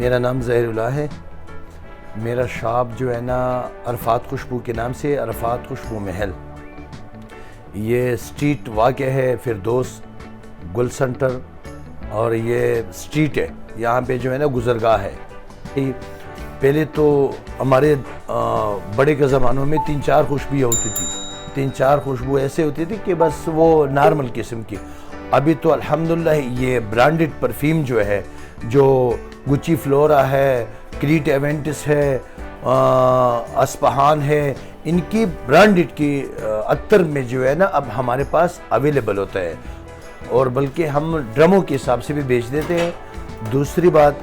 میرا نام ظہیر اللہ ہے۔ میرا شاپ جو ہے نا عرفات خوشبو کے نام سے عرفات خوشبو محل، یہ سٹریٹ واقع ہے فردوس گل سنٹر، اور یہ سٹریٹ ہے، یہاں پہ جو ہے نا گزرگاہ ہے۔ پہلے تو ہمارے بڑے کے زمانوں میں 3-4 خوشبویاں ہوتی تھی، 3-4 خوشبو ایسے ہوتی تھی کہ بس وہ نارمل قسم کی۔ ابھی تو الحمدللہ یہ برانڈڈ پرفیوم جو ہے، جو گچی فلورا ہے، کریٹ ایونٹس ہے، اسپہان ہے، ان کی برانڈڈ کی عطر میں جو ہے نا اب ہمارے پاس اویلیبل ہوتا ہے، اور بلکہ ہم ڈرموں کے حساب سے بھی بیچ دیتے ہیں۔ دوسری بات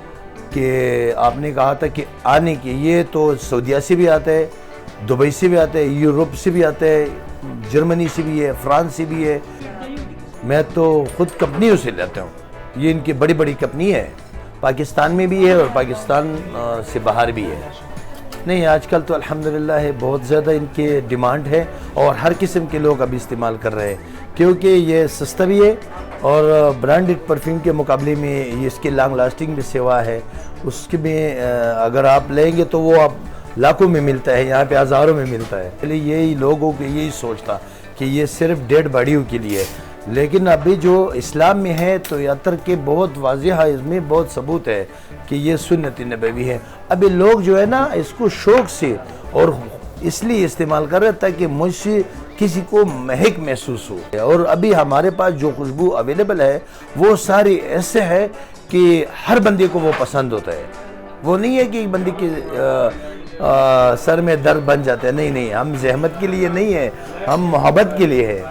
کہ آپ نے کہا تھا کہ آنے کی، یہ تو سعودیہ سے بھی آتا ہے، دبئی سے بھی آتا ہے، یورپ سے بھی آتا ہے، جرمنی سے بھی ہے، فرانس سے بھی ہے۔ میں تو خود کمپنیوں سے لیتا ہوں، یہ ان کی بڑی بڑی کمپنی ہے، پاکستان میں بھی ہے اور پاکستان سے باہر بھی ہے۔ نہیں، آج کل تو الحمدللہ ہے، بہت زیادہ ان کی ڈیمانڈ ہے، اور ہر قسم کے لوگ اب استعمال کر رہے ہیں، کیونکہ یہ سستا بھی ہے، اور برانڈڈ پرفیوم کے مقابلے میں یہ اس کے لانگ لاسٹنگ بھی سوا ہے۔ اس کے میں اگر آپ لیں گے تو وہ آپ لاکھوں میں ملتا ہے، یہاں پہ ہزاروں میں ملتا ہے۔ پہلے یہی لوگوں کو یہی سوچ تھا کہ یہ صرف ڈیڈ باڈیوں کے لیے، لیکن ابھی جو اسلام میں ہے تو یہ عطر کے بہت واضح ہے، اس میں بہت ثبوت ہے کہ یہ سنت نبوی ہے۔ ابھی لوگ جو ہے نا اس کو شوق سے اور اس لیے استعمال کر رہے تاکہ مجھ سے کسی کو مہک محسوس ہو۔ اور ابھی ہمارے پاس جو خوشبو اویلیبل ہے وہ ساری ایسے ہے کہ ہر بندے کو وہ پسند ہوتا ہے۔ وہ نہیں ہے کہ ایک بندے کے سر میں درد بن جاتا ہے، نہیں، ہم زحمت کے لیے نہیں ہے، ہم محبت کے لیے ہے۔